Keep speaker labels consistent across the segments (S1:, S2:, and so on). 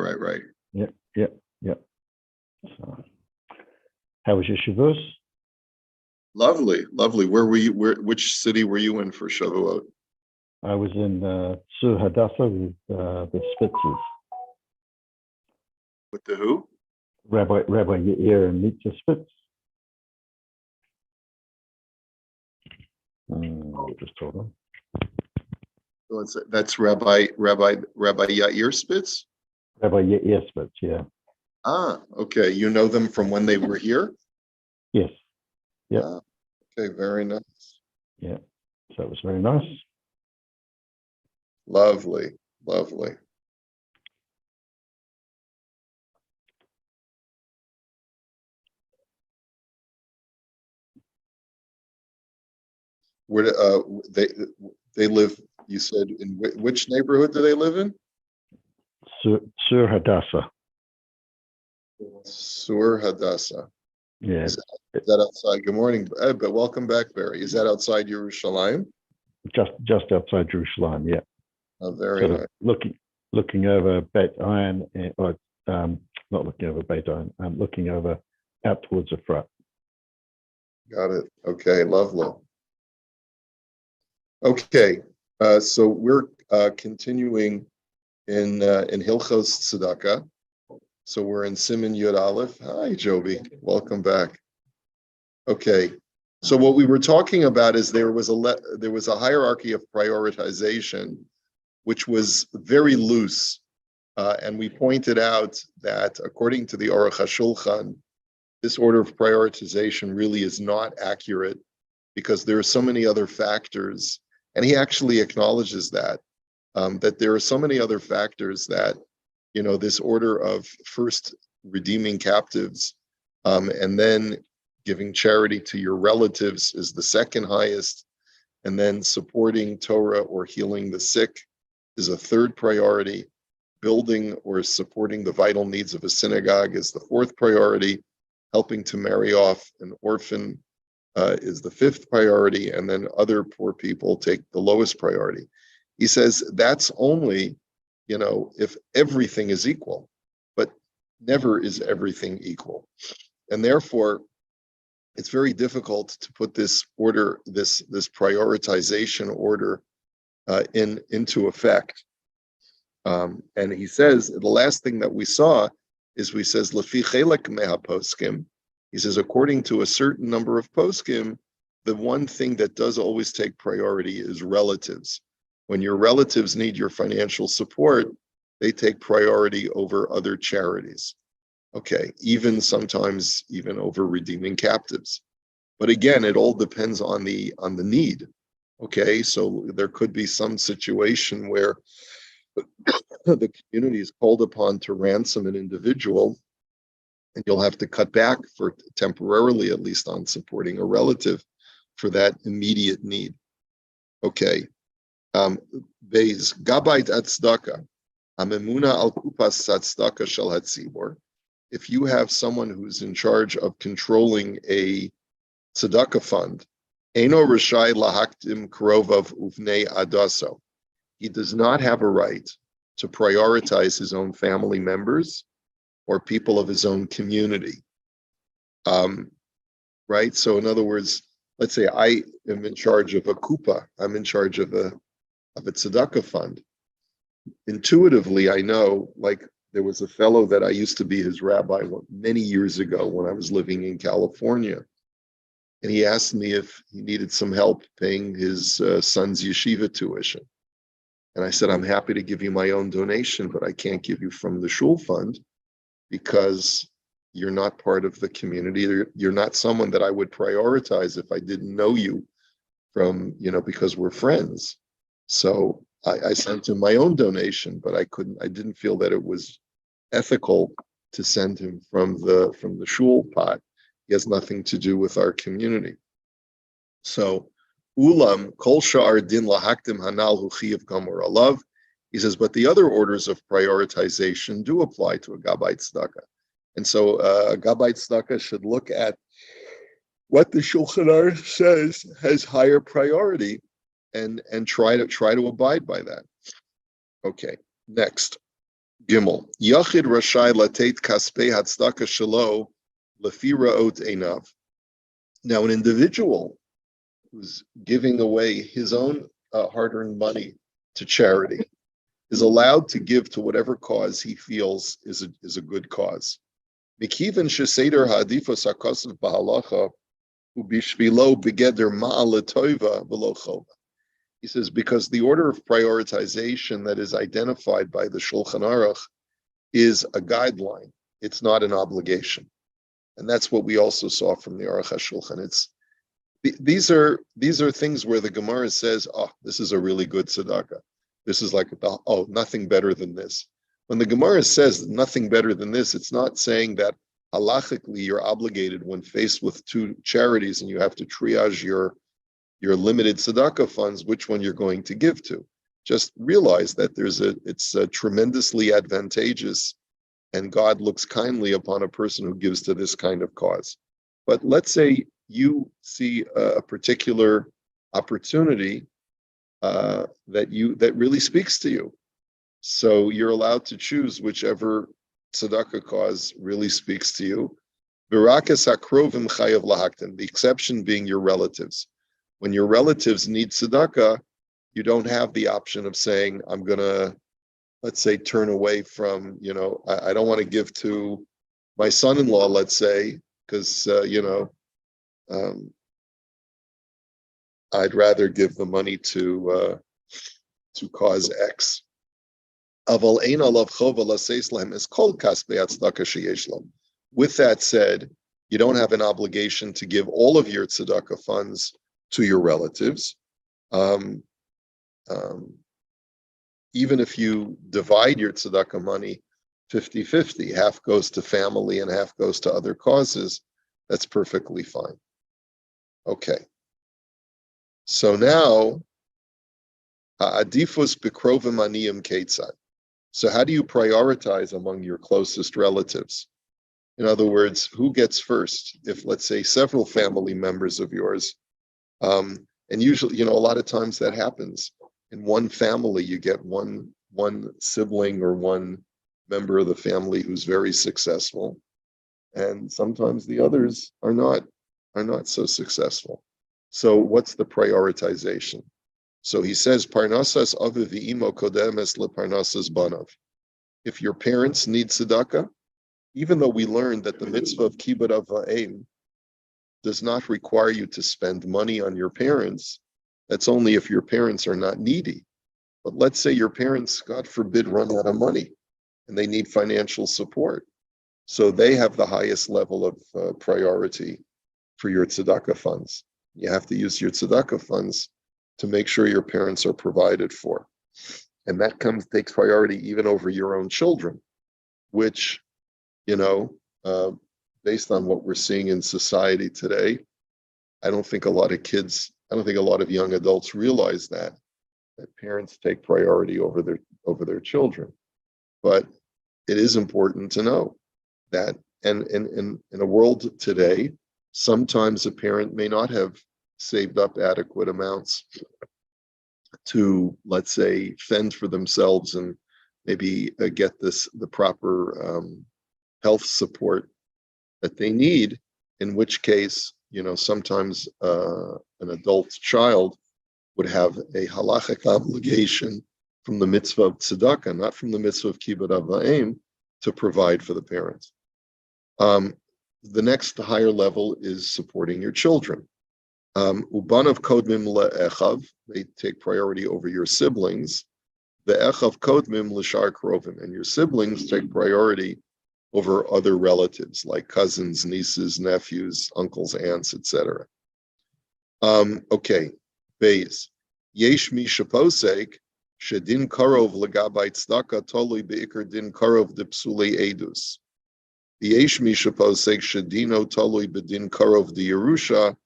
S1: Right.
S2: Yeah. So, how was your Shavuos?
S1: Lovely. Where were you? Which city were you in for Shavuot?
S2: I was in Sur Hadassah with the Spitzes.
S1: With the who?
S2: Rabbi Yair and Mitzvah Spitz. Just hold on.
S1: That's Rabbi Yair Spitz?
S2: Rabbi Yair Spitz, yeah.
S1: Okay. You know them from when they were here?
S2: Yes. Yeah.
S1: Okay, very nice.
S2: Yeah. So it was very nice.
S1: Lovely. Where they live? You said in which neighborhood do they live in?
S2: Sur Hadassah.
S1: Sur Hadassah.
S2: Yeah.
S1: Is that outside? Good morning, but welcome back, Barry. Is that outside Yerushalayim?
S2: Just outside Jerusalem, yeah.
S1: Oh, very nice.
S2: Looking over Beit Ayin, not looking over Beit Ayin. I'm looking over out towards the front.
S1: Got it. Okay, lovely. Okay, so we're continuing in Hilchos Tzedakah. So we're in Siman Yud Aleph. Hi, Joby. Welcome back. Okay, so what we were talking about is there was a hierarchy of prioritization, which was very loose, and we pointed out that according to the Aruch HaShulchan, this order of prioritization really is not accurate because there are so many other factors, and he actually acknowledges that there are so many other factors that, this order of first redeeming captives and then giving charity to your relatives is the second highest, and then supporting Torah or healing the sick is a third priority. Building or supporting the vital needs of a synagogue is the fourth priority. Helping to marry off an orphan is the fifth priority, and then other poor people take the lowest priority. He says that's only, if everything is equal, but never is everything equal. And therefore, it's very difficult to put this order, this prioritization order into effect. And he says the last thing that we saw is Lefi chelek meha poskim. He says according to a certain number of poskim, the one thing that does always take priority is relatives. When your relatives need your financial support, they take priority over other charities. Okay, sometimes even over redeeming captives. But again, it all depends on the need. Okay, so there could be some situation where the community is called upon to ransom an individual, and you'll have to cut back for temporarily, at least, on supporting a relative for that immediate need. Okay. Beis Gabait Tzedakah, Amemuna al Kupas Tzedakah Shel Hatzibor. If you have someone who's in charge of controlling a tzedakah fund, Eino Rishai Lahaktim Krovav Uvnei Adaso. He does not have a right to prioritize his own family members or people of his own community. Right? So in other words, let's say I am in charge of a kupa, I'm in charge of a tzedakah fund. Intuitively, I know, like there was a fellow that I used to be his rabbi many years ago when I was living in California. And he asked me if he needed some help paying his son's yeshiva tuition. And I said, I'm happy to give you my own donation, but I can't give you from the shul fund because you're not part of the community. You're not someone that I would prioritize if I didn't know you from, because we're friends. So I sent him my own donation, but I didn't feel that it was ethical to send him from the shul pot. He has nothing to do with our community. So Ulam kol sha'ar din lahaktim hanal hu chiyuv gamur alav. He says, but the other orders of prioritization do apply to a gabbai tzedakah. And so a gabbai tzedakah should look at what the Shulchan Aruch says has higher priority and try to abide by that. Okay, next. Gimel. Yachid Rashai Latet Kaspei Hatzdaka Shalo Lefi Ra'ot Einav. Now, an individual who's giving away his own hard-earned money to charity is allowed to give to whatever cause he feels is a good cause. Mikivan sheseder ha'adifos ha'kosav b'halacha u'bishvilo begeder ma'ala toiva v'lo chova. He says, because the order of prioritization that is identified by the Shulchan Aruch is a guideline. It's not an obligation. And that's what we also saw from the Aruch HaShulchan. These are things where the Gemara says, oh, this is a really good tzedakah. This is like, nothing better than this. When the Gemara says nothing better than this, it's not saying that halachically you're obligated when faced with two charities and you have to triage your limited tzedakah funds, which one you're going to give to. Just realize that it's tremendously advantageous, and God looks kindly upon a person who gives to this kind of cause. But let's say you see a particular opportunity that really speaks to you. So you're allowed to choose whichever tzedakah cause really speaks to you. V'rakas hakrovim chayav lahaktin, the exception being your relatives. When your relatives need tzedakah, you don't have the option of saying, I'm gonna, let's say, turn away from, I don't want to give to my son-in-law, let's say, because, I'd rather give the money to cause X. With that said, you don't have an obligation to give all of your tzedakah funds to your relatives. Even if you divide your tzedakah money 50-50, half goes to family and half goes to other causes, that's perfectly fine. Okay. So now, adifus bikrovim aniyim ketzad. So how do you prioritize among your closest relatives? In other words, who gets first? If, let's say, several family members of yours, and usually, a lot of times that happens. In one family, you get one sibling or one member of the family who's very successful, and sometimes the others are not so successful. So what's the prioritization? So he says, Parnasas aviv v'imo kodemes leparnasas banav. If your parents need tzedakah, even though we learned that the mitzvah of kibbud av va'em does not require you to spend money on your parents, that's only if your parents are not needy. But let's say your parents, God forbid, run out of money and they need financial support. So they have the highest level of priority for your tzedakah funds. You have to use your tzedakah funds to make sure your parents are provided for. And that takes priority even over your own children, which, based on what we're seeing in society today, I don't think a lot of young adults realize that parents take priority over their children. But it is important to know that, and in a world today, sometimes a parent may not have saved up adequate amounts to, let's say, fend for themselves and maybe get the proper health support that they need, in which case, sometimes an adult child would have a halachic obligation from the mitzvah of tzedakah, not from the mitzvah of kibbud av va'em, to provide for the parents. The next higher level is supporting your children. Ubanav kodmim le'echav, they take priority over your siblings. The echav kodmim l'shar krovim, and your siblings take priority over other relatives like cousins, nieces, nephews, uncles, aunts, etc. Okay, Beis. Yesh mi shaposek shedin karov legabay tzedakah tolui beikar din karov dipsuli edus. The yesh mi shaposek shedino tolui bedin karov di Yerusha.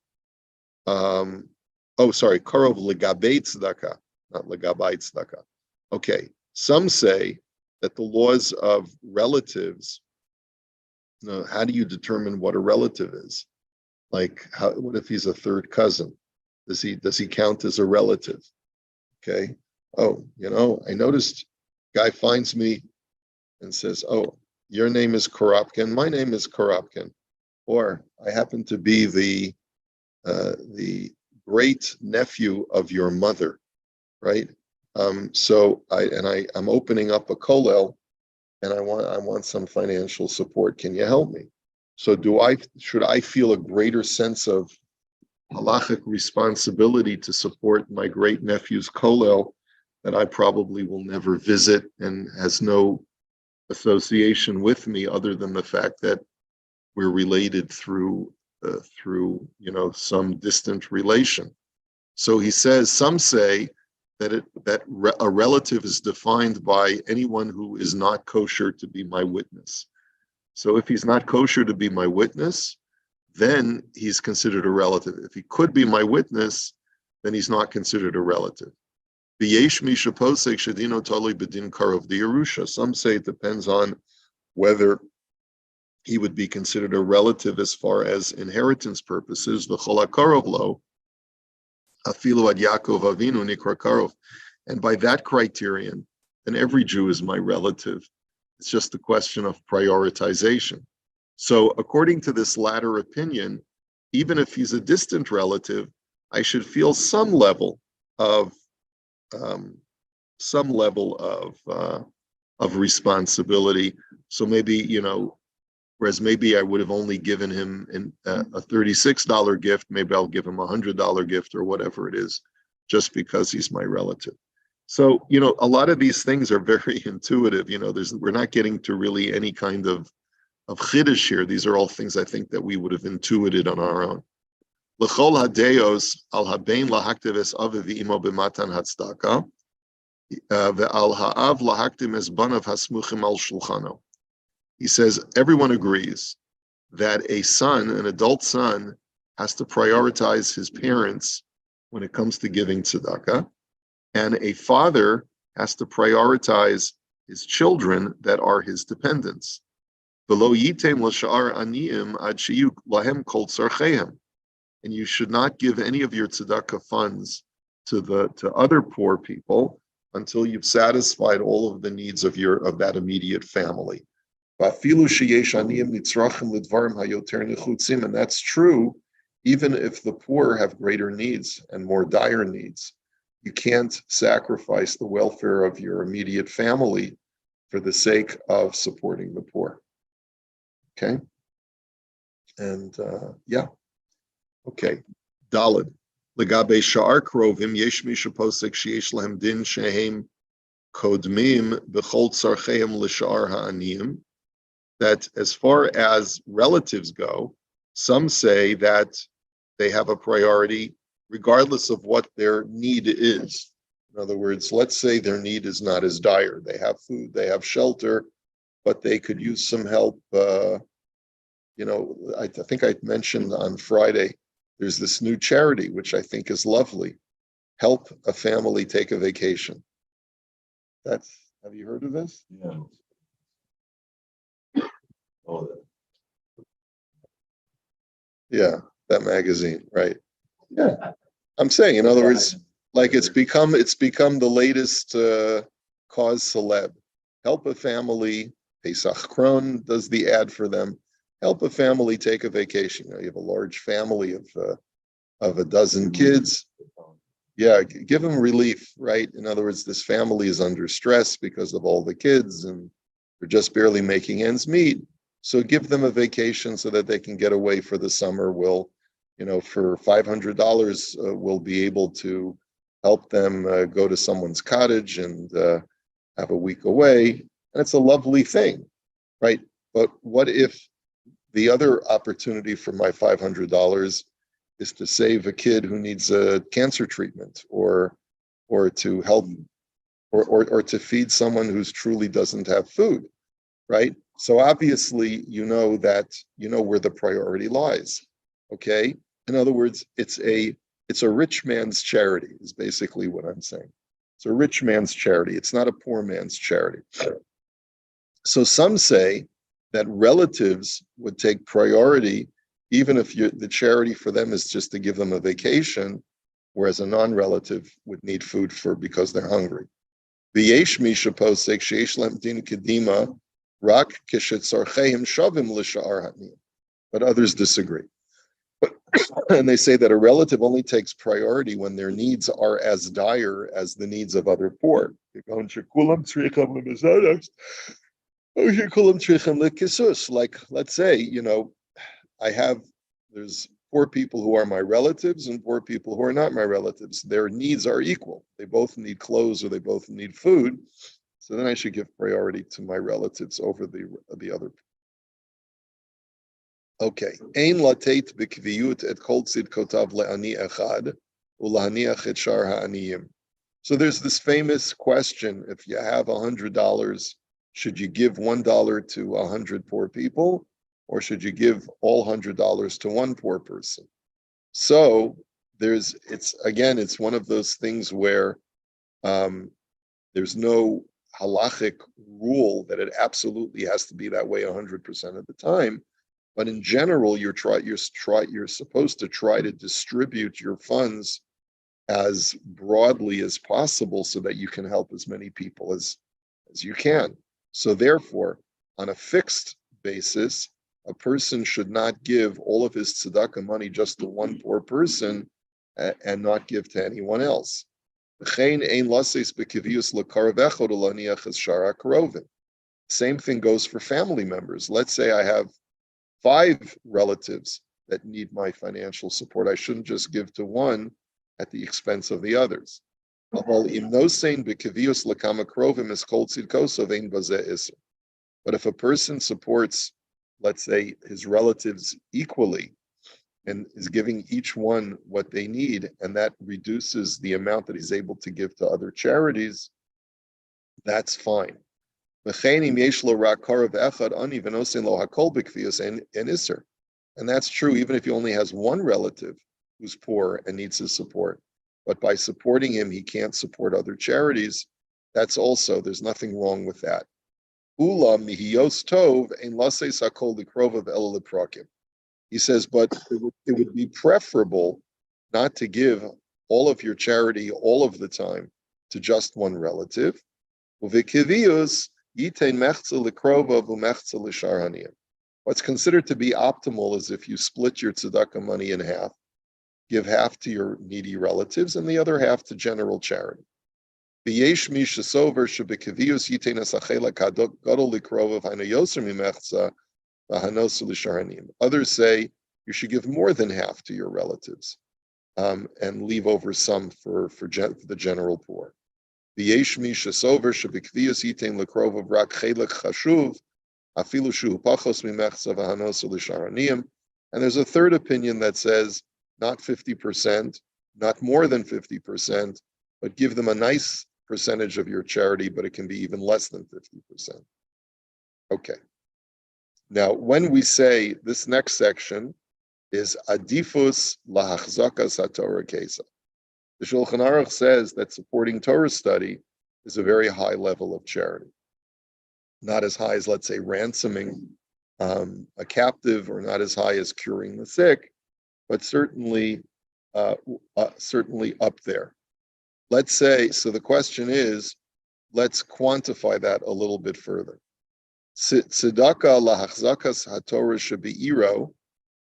S1: Karov legabay tzedakah, not legabay tzedakah. Okay, some say that the laws of relatives. How do you determine what a relative is? Like, what if he's a third cousin? Does he count as a relative? Okay. I noticed guy finds me and says, oh, your name is Korobkin, my name is Korobkin, or I happen to be the great nephew of your mother, right? So I'm opening up a kollel, and I want some financial support. Can you help me? So should I feel a greater sense of halachic responsibility to support my great nephew's kollel that I probably will never visit and has no association with me other than the fact that we're related through some distant relation. So he says, some say that a relative is defined by anyone who is not kosher to be my witness. So if he's not kosher to be my witness, then he's considered a relative. If he could be my witness, then he's not considered a relative. Some say it depends on whether he would be considered a relative as far as inheritance purposes. The Cholakarov afilu ad Yaakov Avinu nikra karov. And by that criterion, then every Jew is my relative. It's just a question of prioritization. So according to this latter opinion, even if he's a distant relative, I should feel some level of responsibility. So maybe, whereas maybe I would have only given him a $36 gift, maybe I'll give him a $100 gift or whatever it is, just because he's my relative. So, a lot of these things are very intuitive. We're not getting to really any kind of chiddush here. These are all things I think that we would have intuited on our own. L'chol hadeos al habein lahaktiv es aviv v'imo b'matan hatzdaka ve'al ha'av lahaktim es banav hasmuchim al shulchano. He says everyone agrees that an adult son, has to prioritize his parents when it comes to giving tzedakah, and a father has to prioritize his children that are his dependents. And you should not give any of your tzedakah funds to other poor people until you've satisfied all of the needs of that immediate family. And that's true even if the poor have greater needs and more dire needs. You can't sacrifice the welfare of your immediate family for the sake of supporting the poor. Okay? And okay. Daled. Legabe sha'ar krovim yesh mi sheposek sheyesh lahem din shehem kodmim b'chol tzarcheim l'sha'ar ha'aniyim. That as far as relatives go, some say that they have a priority regardless of what their need is. In other words, let's say their need is not as dire. They have food, they have shelter, but they could use some help. I think I mentioned on Friday, there's this new charity, which I think is lovely. Help a family take a vacation. Have you heard of this?
S3: Yeah. Oh,
S1: yeah, that magazine, right? Yeah, I'm saying, in other words, like it's become the latest cause celeb. Help a family. Pesach Kron does the ad for them. Help a family take a vacation. You have a large family of a dozen kids. Yeah, give them relief, right? In other words, this family is under stress because of all the kids and they're just barely making ends meet. So give them a vacation so that they can get away for the summer. For $500, we'll be able to help them go to someone's cottage and have a week away. And it's a lovely thing, right? But what if the other opportunity for my $500 is to save a kid who needs a cancer treatment or to help or to feed someone who's truly doesn't have food, right? So obviously, where the priority lies. Okay. In other words, it's a rich man's charity, is basically what I'm saying. It's a rich man's charity. It's not a poor man's charity. So some say that relatives would take priority, even if the charity for them is just to give them a vacation, whereas a non-relative would need food because they're hungry. V'yesh mi sheposek sheyesh lahem din kedima Rak kishetzarcheim shavim l'sha'ar haniyim. But others disagree. And they say that a relative only takes priority when their needs are as dire as the needs of other poor. Like, let's say, there's poor people who are my relatives and poor people who are not my relatives. Their needs are equal. They both need clothes or they both need food. So then I should give priority to my relatives over the other. Okay. Ein latet b'kviyut et kol tzidkotav le'ani echad u'lahaniach et shar ha'aniyim. So there's this famous question: if you have $100, should you give $1 to 100 poor people, or should you give all $100 to one poor person? So it's one of those things where there's no halachic rule that it absolutely has to be that way 100% of the time. But in general, you're supposed to try to distribute your funds as broadly as possible so that you can help as many people as you can. So therefore, on a fixed basis, a person should not give all of his tzedakah money just to one poor person and not give to anyone else. Same thing goes for family members. Let's say I have 5 relatives that need my financial support. I shouldn't just give to one at the expense of the others. But if a person supports, let's say, his relatives equally and is giving each one what they need, and that reduces the amount that he's able to give to other charities, that's fine. And that's true even if he only has one relative who's poor and needs his support. But by supporting him, he can't support other charities. There's nothing wrong with that. He says, but it would be preferable not to give all of your charity all of the time to just one relative. What's considered to be optimal is if you split your tzedakah money in half, give half to your needy relatives and the other half to general charity. Others say you should give more than half to your relatives and leave over some for the general poor. And there's a third opinion that says not 50%, not more than 50%, but give them a nice percentage of your charity, but it can be even less than 50%. Okay. Now, when we say this next section is adifus lahachzakas haTorah kesa, the Shulchan Aruch says that supporting Torah study is a very high level of charity. Not as high as, let's say, ransoming a captive, or not as high as curing the sick, but certainly up there. Let's say, so the question is, let's quantify that a little bit further. Tzedakah lahachzakas haTorah shebe'iro.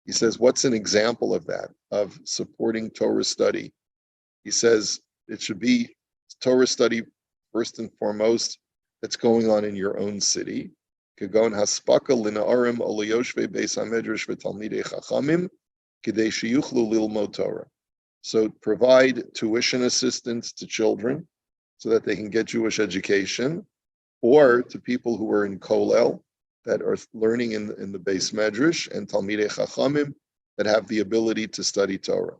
S1: He says, what's an example of that, of supporting Torah study? He says it should be Torah study first and foremost that's going on in your own city. Kagon haspaka lina'arim olayoshve beis hamedrash v'talmidei chachamim kidei sheyuchlu lilmod Torah. So provide tuition assistance to children so that they can get Jewish education, or to people who are in Kollel that are learning in the Beis Medrash, and Talmidei Chachamim that have the ability to study Torah.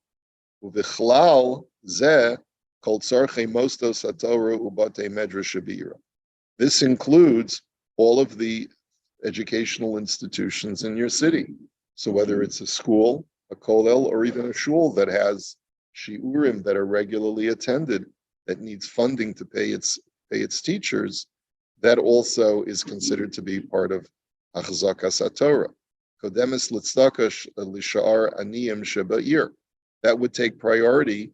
S1: Uvichlal zeh kol tzarchei mostos haTorah ubatei medrash shebe'ira. This includes all of the educational institutions in your city. So whether it's a school, a kollel, or even a shul that has shiurim that are regularly attended, that needs funding to pay its teachers, that also is considered to be part of achzakas haTorah. Kodemis l'tzedakah l'sha'ar aniyim sheba'ir. That would take priority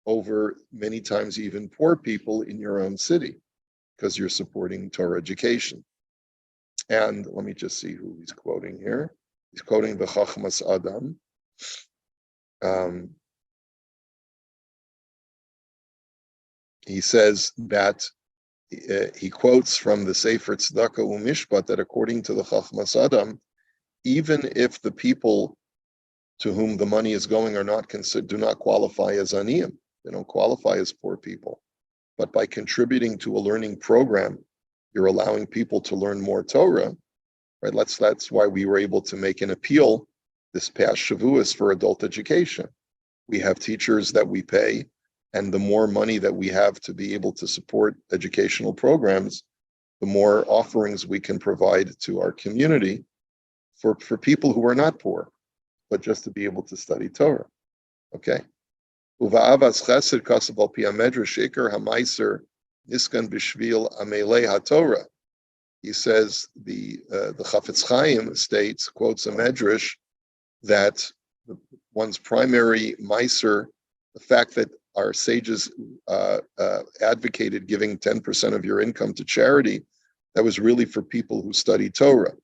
S1: over many times even poor people in your own city, because you're supporting Torah education. And let me just see who he's quoting here. He's quoting the Chachmas Adam. He says that he quotes from the Sefer Tzedakah Mishpat that according to the Chachmas Adam, even if the people to whom the money is going are not do not qualify as aniyim, they don't qualify as poor people, but by contributing to a learning program, you're allowing people to learn more Torah, right? That's why we were able to make an appeal this past Shavuos for adult education. We have teachers that we pay, and the more money that we have to be able to support educational programs, the more offerings we can provide to our community for people who are not poor, but just to be able to study Torah. Okay. Uva'avas chesed kasav al pi hamedrash sheker hamaiser niskan b'shvil amelei haTorah. He says the Chafetz Chaim states, quotes a medrash, that one's primary meiser, the fact that our sages advocated giving 10% of your income to charity, that was really for people who study Torah.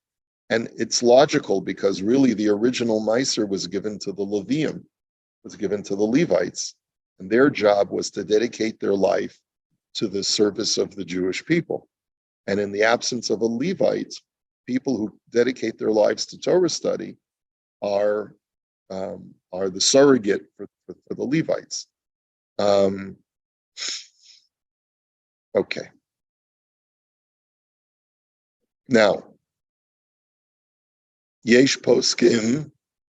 S1: And it's logical because really the original meiser was given to the Levium, was given to the Levites, and their job was to dedicate their life to the service of the Jewish people. And in the absence of a Levite, people who dedicate their lives to Torah study are the surrogate for the Levites. Okay. Now, Yesh poskim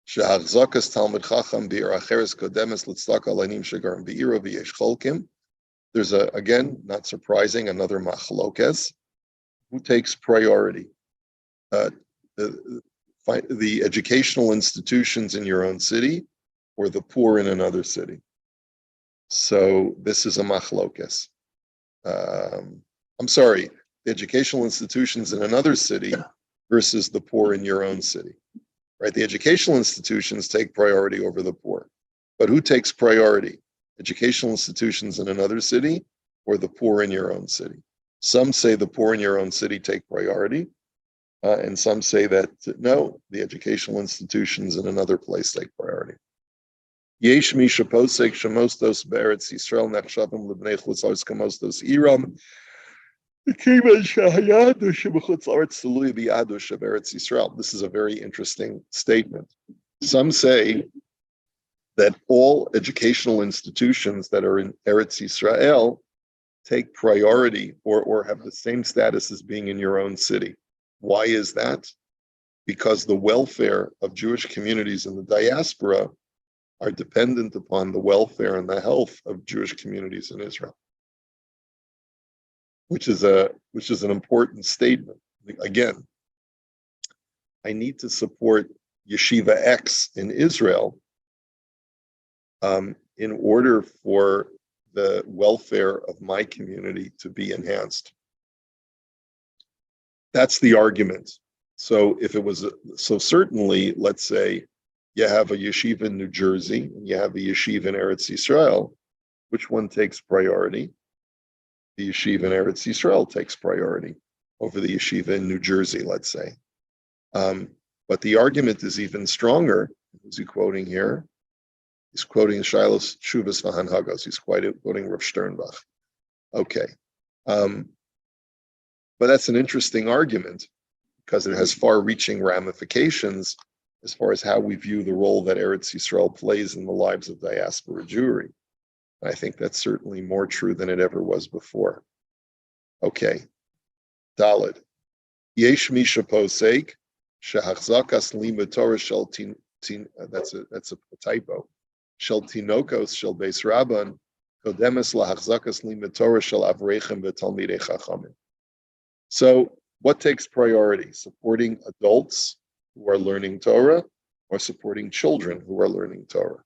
S1: she'achzakas talmid chacham be'ir acheres kodemes l'tzedakah alanim shegarim be'ira v'yesh cholkim. There's again, not surprising, another machlokes. Who takes priority? The educational institutions in your own city or the poor in another city? So this is a machlokes. I'm sorry, the educational institutions in another city versus the poor in your own city, right? The educational institutions take priority over the poor, but who takes priority? Educational institutions in another city or the poor in your own city? Some say the poor in your own city take priority, and some say that no, the educational institutions in another place take priority. Yesh mi sheposek shemostos be'eretz Yisrael nechshavim lebnei chutz la'aretz kamostos Iram. This is a very interesting statement. Some say that all educational institutions that are in Eretz Yisrael take priority or have the same status as being in your own city. Why is that? Because the welfare of Jewish communities in the diaspora are dependent upon the welfare and the health of Jewish communities in Israel. Which is an important statement. Again, I need to support Yeshiva X in Israel in order for the welfare of my community to be enhanced. That's the argument. So if it was, so certainly, let's say you have a yeshiva in New Jersey and you have a yeshiva in Eretz Yisrael, which one takes priority? The yeshiva in Eretz Yisrael takes priority over the yeshiva in New Jersey, let's say. But the argument is even stronger. Who's he quoting here? He's quoting Shiloh's Shuvas V'Hanhagos. He's quoting Rav Sternbach. Okay. But that's an interesting argument because it has far-reaching ramifications as far as how we view the role that Eretz Yisrael plays in the lives of diaspora Jewry. I think that's certainly more true than it ever was before. Okay. Daled. Yesh misha posek shehachzakas limud Torah shel tin. That's a typo. Shel tinokos shel beis rabban kodemes lahachzakas limud Torah shel avrechem v'talmidei chachamim. So, what takes priority? Supporting adults who are learning Torah, or supporting children who are learning Torah?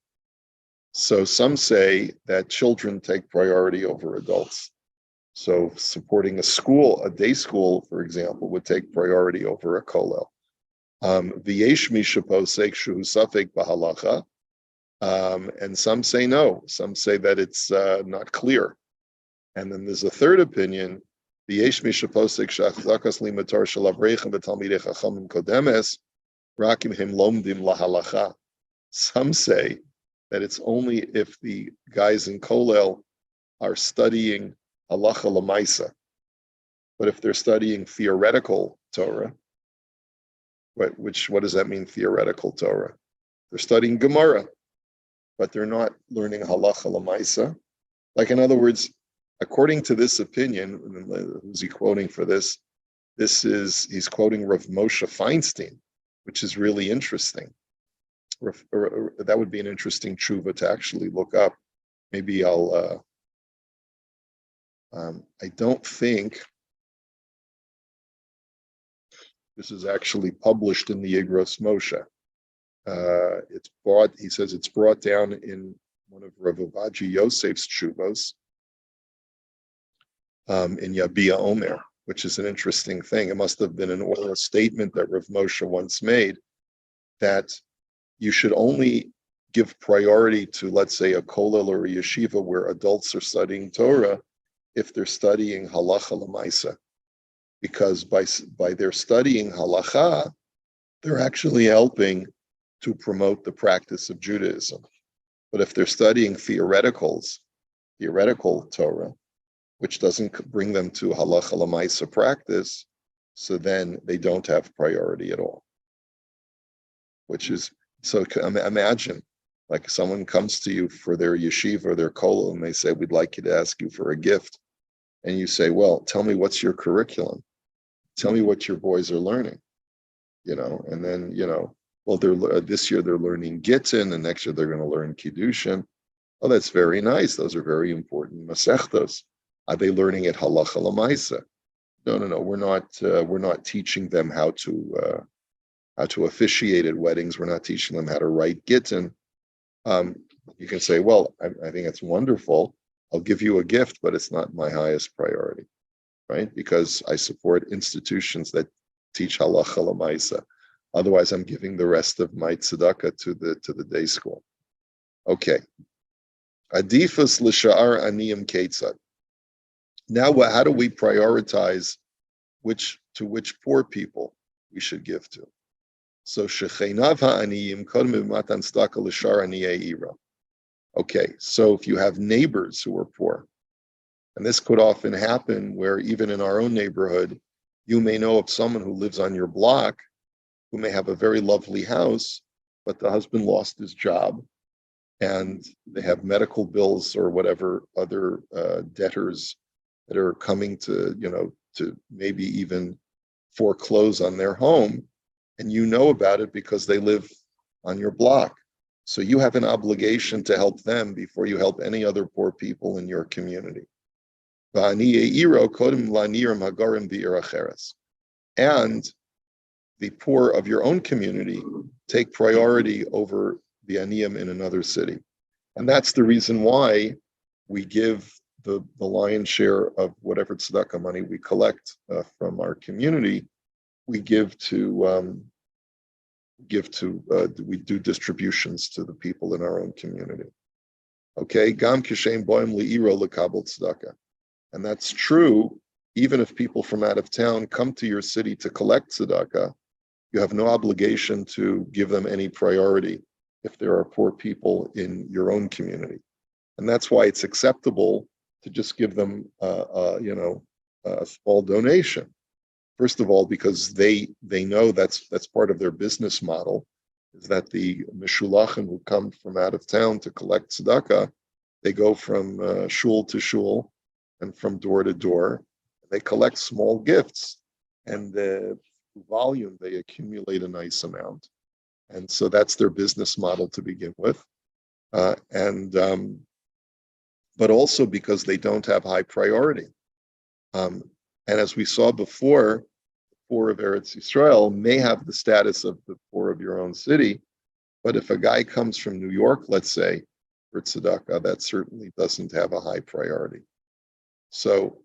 S1: So some say that children take priority over adults. So supporting a school, a day school, for example, would take priority over a kollel. V'yesh mi sheposek shu safek b'halacha, and some say no. Some say that it's not clear. And then there's a third opinion V'yesh mi sheposek she'achzakas limatar shel avreichim v'talmidei chachamim kodemes rakim him lomdim lahalacha. Some say that it's only if the guys in Kollel are studying halacha lamaisa, but if they're studying theoretical Torah, what does that mean, theoretical Torah? They're studying Gemara, but they're not learning halacha lamaisa. Like, in other words, according to this opinion, who's he quoting for this? He's quoting Rav Moshe Feinstein, which is really interesting. That would be an interesting tshuva to actually look up. Maybe I don't think this is actually published in the Igros Moshe. He says it's brought down in one of Rav Ovadia Yosef's tshuvos in Yabia Omer, which is an interesting thing. It must have been an oral statement that Rav Moshe once made, that you should only give priority to, let's say, a kollel or a yeshiva where adults are studying Torah if they're studying halacha lemaisa, because by their studying halacha, they're actually helping to promote the practice of Judaism. But if they're studying theoretical Torah, which doesn't bring them to halacha lemaisa practice, so then they don't have priority at all. Which is, so imagine, like, someone comes to you for their yeshiva or their kollel, and they say, we'd like you to ask you for a gift. And you say, well, tell me what's your curriculum. Tell me what your boys are learning. And then, well, this year they're learning Gittin, and next year they're going to learn Kiddushin. Oh, that's very nice. Those are very important Masechtos. Are they learning it halacha lemaisa? No. We're not teaching them how to officiate at weddings. We're not teaching them how to write Gittin. You can say, well, I think it's wonderful. I'll give you a gift, but it's not my highest priority, right? Because I support institutions that teach halacha lemaisa. Otherwise, I'm giving the rest of my tzedakah to the day school. Okay. Adifus l'sha'ar aniyim ketzad. Now, how do we prioritize which poor people we should give to? So shecheinav ha'aniyim kodem matan tzedakah l'sha'ar aniyei ira. Okay, so if you have neighbors who are poor, and this could often happen where even in our own neighborhood, you may know of someone who lives on your block who may have a very lovely house, but the husband lost his job and they have medical bills or whatever other debtors that are coming to maybe even foreclose on their home, and you know about it because they live on your block. So you have an obligation to help them before you help any other poor people in your community. And the poor of your own community take priority over the aniyim in another city. And that's the reason why we give the lion's share of whatever tzedakah money we collect from our community. We we do distributions to the people in our own community. Okay, gam kishem boim li'iro lekabel tzedakah, and that's true even if people from out of town come to your city to collect tzedakah. You have no obligation to give them any priority if there are poor people in your own community, and that's why it's acceptable to just give them a small donation. First of all, because they know that's part of their business model, is that the meshulachim who come from out of town to collect tzedakah, they go from shul to shul and from door to door. They collect small gifts, and the volume they accumulate a nice amount, and so that's their business model to begin with, but also because they don't have high priority. And as we saw before, the poor of Eretz Yisrael may have the status of the poor of your own city, but if a guy comes from New York, let's say, for tzedakah, that certainly doesn't have a high priority. So,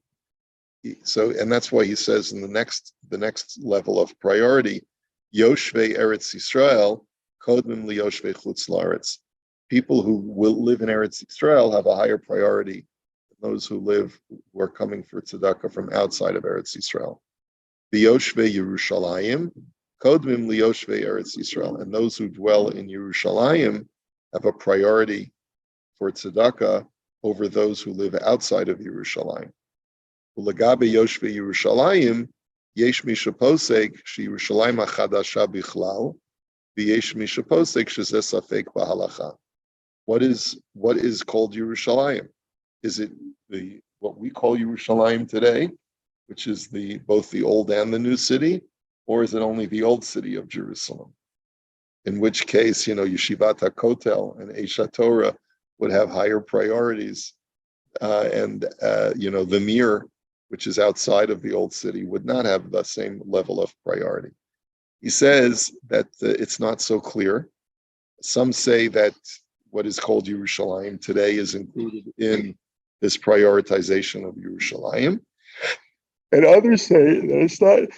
S1: and that's why he says in the next level of priority, Yoshvei Eretz Yisrael kodmim liyoshvei chutz laaretz. People who will live in Eretz Yisrael have a higher priority than those who are coming for tzedakah from outside of Eretz Yisrael. V'yoshvei Yerushalayim, kodmim liyoshvei Eretz Yisrael. And those who dwell in Yerushalayim have a priority for tzedakah over those who live outside of Yerushalayim. U'legabe yoshvei Yerushalayim, yesh mi sheposek sheYerushalayim hachadasha bichlal, v'yesh mi sheposek shezeh safek b'halacha. What is called Yerushalayim? Is it what we call Yerushalayim today, which is both the old and the new city, or is it only the old city of Jerusalem? In which case, Yeshivat HaKotel and Eish Torah would have higher priorities, and the Mir, which is outside of the old city, would not have the same level of priority. He says that it's not so clear. Some say that what is called Yerushalayim today is included in this prioritization of Yerushalayim, and others say that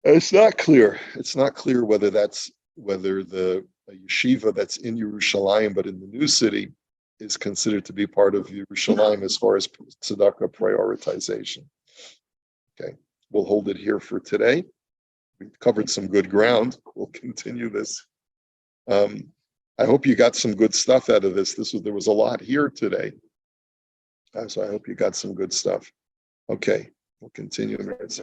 S1: it's not clear. It's not clear whether the yeshiva that's in Yerushalayim but in the new city is considered to be part of Yerushalayim as far as tzedakah prioritization. Okay, we'll hold it here for today. We've covered some good ground. We'll continue this. I hope you got some good stuff out of this. There was a lot here today. So I hope you got some good stuff. Okay, we'll continue in a minute.